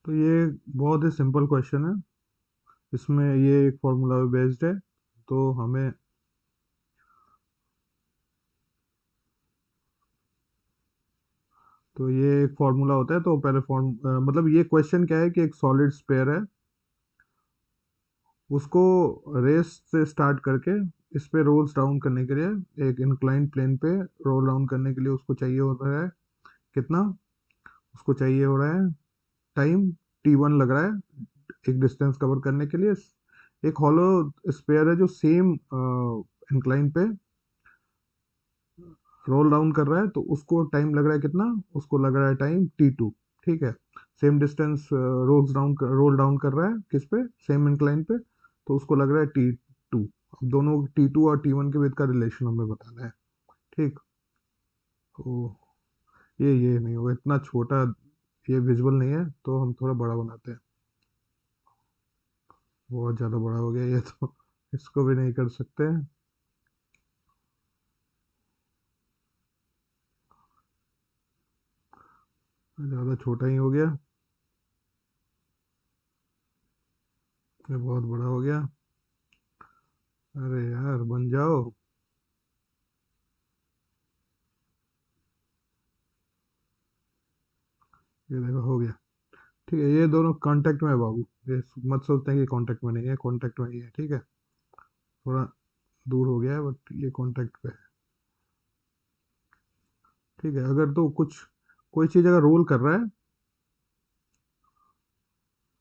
तो ये बहुत ही सिंपल क्वेश्चन है। इसमें ये एक फॉर्मूला बेस्ड है। तो हमें तो ये एक फॉर्मूला होता है। तो पहले मतलब ये क्वेश्चन क्या है कि एक सॉलिड स्फीयर है, उसको रेस से स्टार्ट करके इस पे रोल्स डाउन करने के लिए एक इंक्लाइन प्लेन पे रोल डाउन करने के लिए उसको चाहिए होता है कितना, उसको चाहिए हो रहा है टाइम t1 लग रहा है एक डिस्टेंस कवर करने के लिए। एक हॉलो स्फीयर है जो सेम इंक्लाइन पे रोल डाउन कर रहा है, तो उसको टाइम लग रहा है कितना, उसको लग रहा है टाइम t2। ठीक है, सेम डिस्टेंस रोल डाउन कर रहा है किस पे, सेम इंक्लाइन पे, तो उसको लग रहा है t2। अब दोनों t2 और t1 के बीच का रिलेशन हमें बताना है। ठीक। तो ये नहीं होगा इतना छोटा, ये विजुअल नहीं है तो हम थोड़ा बड़ा बनाते हैं। बहुत ज़्यादा बड़ा हो गया ये तो, इसको भी नहीं कर सकते। ज़्यादा छोटा ही हो गया, ये बहुत बड़ा हो गया। अरे यार बन जाओ। ये देखो हो गया। ठीक है, ये दोनों कांटेक्ट में है बाबू। ये मत सोचते हैं कि कांटेक्ट में नहीं है, कांटेक्ट में ही है। ठीक है, थोड़ा दूर हो गया है बट ये कांटेक्ट पे है। ठीक है, अगर तो कुछ कोई चीज़ अगर रोल कर रहा है,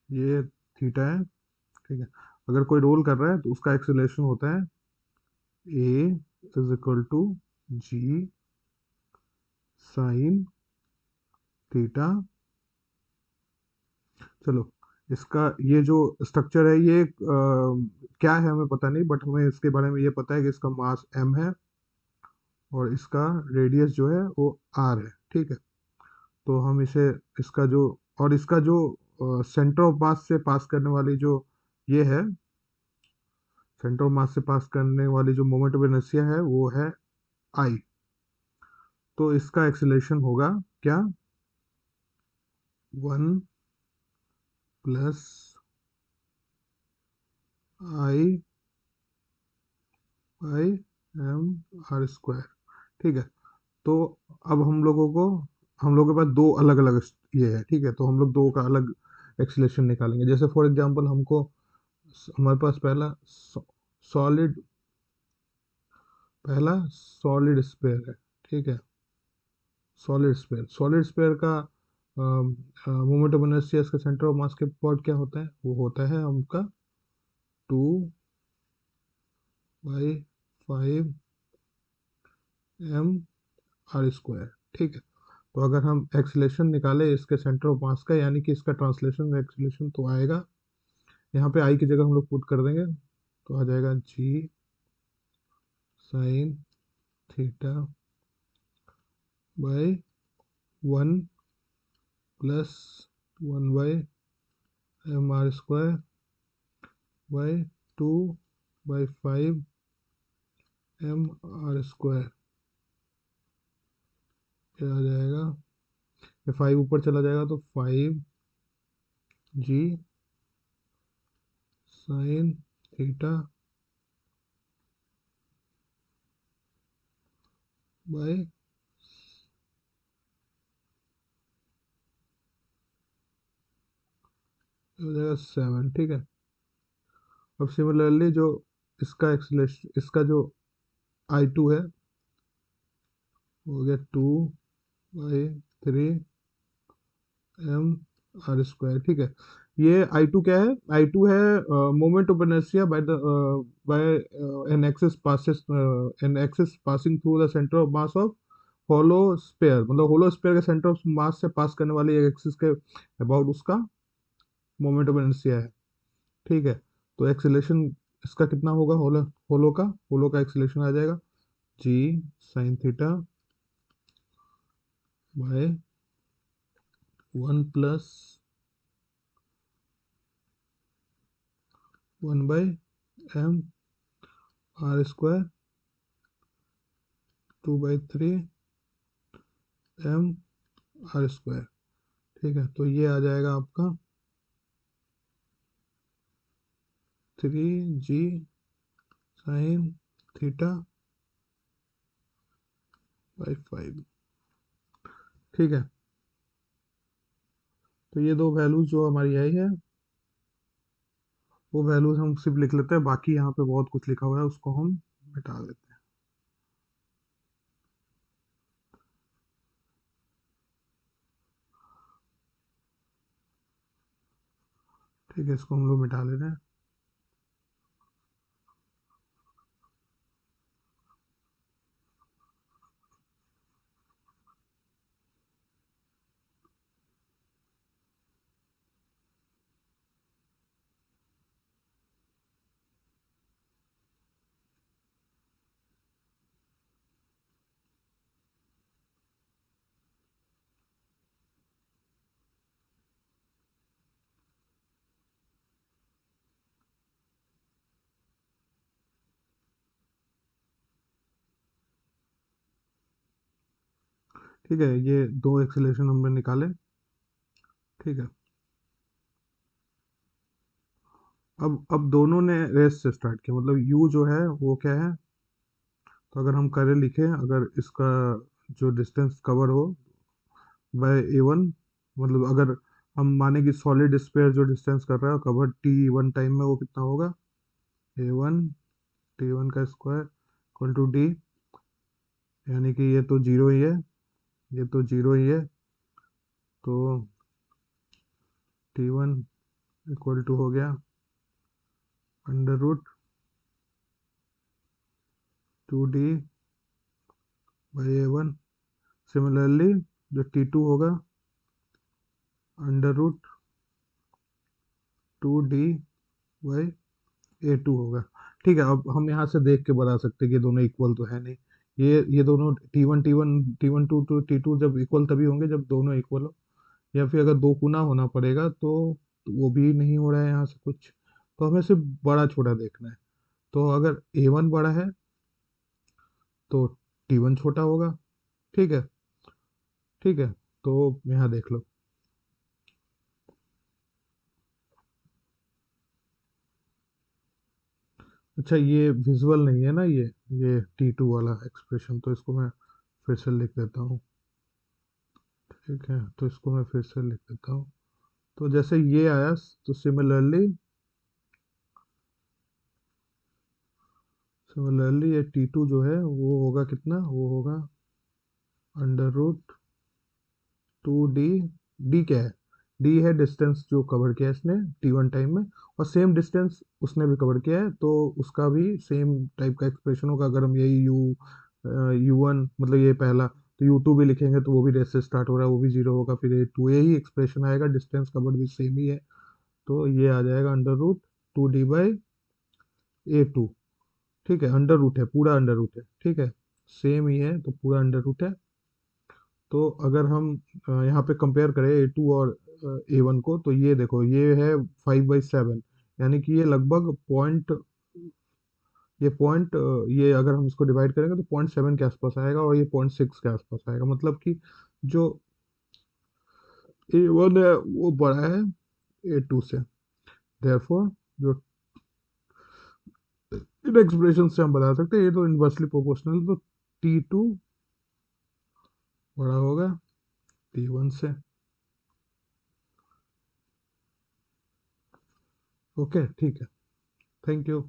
ये थीटा है। ठीक है, अगर कोई रोल कर रहा है तो उसका एक्सेलरेशन होता है a is equal to g sine theta. चलो, इसका ये जो स्ट्रक्चर है ये क्या है हमें पता नहीं, बट हमें इसके बारे में ये पता है कि इसका मास m है और इसका रेडियस जो है वो r है। ठीक है, तो हम इसे, इसका जो, और इसका जो सेंटर ऑफ मास से पास करने वाली जो ये है, सेंटर ऑफ मास से पास करने वाली जो मोमेंट ऑफ इनर्शिया है वो है I। तो इसका एक्सेलरेशन होगा क्या, 1 + I/m r²। ठीक है, तो अब हम लोगों के पास दो अलग अलग ये है। ठीक है, तो हम लोग दो का अलग एक्सेलेरेशन निकालेंगे। जैसे फॉर एग्जांपल हमको, हमारे पास सॉलिड पहला सॉलिड स्फीयर है। ठीक है, सॉलिड स्फीयर का मोमेंट ऑफ इनर्शिया इसका सेंटर ऑफ मास के पॉइंट क्या होता है, वो होता है हमका 2/5 m r²। ठीक है, तो अगर हम एक्सीलेशन निकाले इसके सेंटर ऑफ मास का, यानी कि इसका ट्रांसलेशन एक्सीलेशन तो आएगा, यहाँ पे आई की जगह हम लोग पुट कर देंगे, तो आ जाएगा g sine theta by 1 + 1/m r² by 2/5 m r²। क्या आ जाएगा, ये 5 ऊपर चला जाएगा तो 5 जी साइन थीटा बाई, हो जाएगा 7। ठीक है, अब सिमिलरली जो इसका एक्सलेशन, इसका जो I2 है, हो गया 2/3 m r²। ठीक है, ये I2 क्या है, I2 है moment of inertia by an axis passes an axis passing through the centre of mass of hollow sphere. मतलब होलो स्फीयर के सेंटर ऑफ मास से पास करने वाली एक एक्सिस के अबाउट उसका मोमेंट ऑफ इनर्शिया है। ठीक है, तो एक्सेलेरेशन इसका कितना होगा, होलो का एक्सेलेरेशन आ जाएगा g sine theta by 1 + 1/m r², 2/3 m r²। ठीक है, तो ये आ जाएगा आपका 3g साइन थीटा बाई 5। ठीक है, तो ये दो वैल्यूज जो हमारी आई है वो वैल्यूज हम सिर्फ लिख लेते हैं, बाकी यहाँ पे बहुत कुछ लिखा हुआ है उसको हम मिटा देते हैं। ठीक है, इसको हम लोग मिटा ले रहे हैं। ठीक है, ये दो एक्सेलरेशन हमने निकाले। ठीक है, अब दोनों ने रेस से स्टार्ट किया, मतलब u जो है वो क्या है, तो अगर हम करे लिखें, अगर इसका जो डिस्टेंस कवर हो बाय a1, मतलब अगर हम माने कि सॉलिड स्फीयर जो डिस्टेंस कर रहा है कवर t1 टाइम में, वो कितना होगा, a1 t1 का स्क्वायर इक्वल टू d, यानी कि ये तो जीरो ही है, ये तो जीरो ही है, तो t1 इक्वल टू हो गया under root 2d by a1। Similarly जो t2 होगा under root 2d by a2 होगा। ठीक है, अब हम यहाँ से देख के बता सकते हैं कि दोनों इक्वल तो है नहीं। ये दोनों t1 जब इक्वल तभी होंगे जब दोनों इक्वल हो, या फिर अगर दो गुना होना पड़ेगा तो वो भी नहीं हो रहा है यहाँ से कुछ, तो हमें सिर्फ बड़ा छोटा देखना है। तो अगर a1 बड़ा है तो t1 छोटा होगा। ठीक है, ठीक है, तो यहाँ देख लो। अच्छा, ये विजुअल नहीं है ना, ये t2 वाला एक्सप्रेशन, तो इसको मैं फिर से लिख देता हूँ। ठीक है, तो इसको मैं फिर से लिख देता हूँ। तो जैसे ये आया, तो सिमिलरली ये t2 जो है वो होगा कितना, वो होगा अंडर रूट 2d। d क्या है, d है डिस्टेंस जो कवर किया है इसने t1 टाइम में, और सेम डिस्टेंस उसने भी कवर किया है, तो उसका भी सेम टाइप का एक्सप्रेशन होगा। अगर हम यही u1 मतलब ये पहला, तो u2 भी लिखेंगे तो वो भी रेस से स्टार्ट हो रहा है, वो भी जीरो होगा, फिर ये टू यही एक्सप्रेशन आएगा, डिस्टेंस कवर्ड भी सेम ही है, तो ये आ जाएगा under root 2d by a2। ठीक है, अंडर रूट है, पूरा अंडर रूट है, ठीक है, सेम ही है तो पूरा अंडर रूट है। तो अगर हम यहाँ पे कंपेयर करें A2 और A1 को, तो ये देखो ये है 5/7, यानी कि ये लगभग पॉइंट, ये अगर हम इसको डिवाइड करेंगे तो 0.7 के आसपास आएगा, और ये 0.6 के आसपास आएगा, मतलब कि जो A1 है वो बड़ा है A2 से। देयरफॉर जो इन एक्सप्रेशन से हम बता सकते हैं ये तो इनवर्सली प्रोपोर्शनल, तो T2 बड़ा होगा T1 से। ओके, ठीक है, थैंक यू।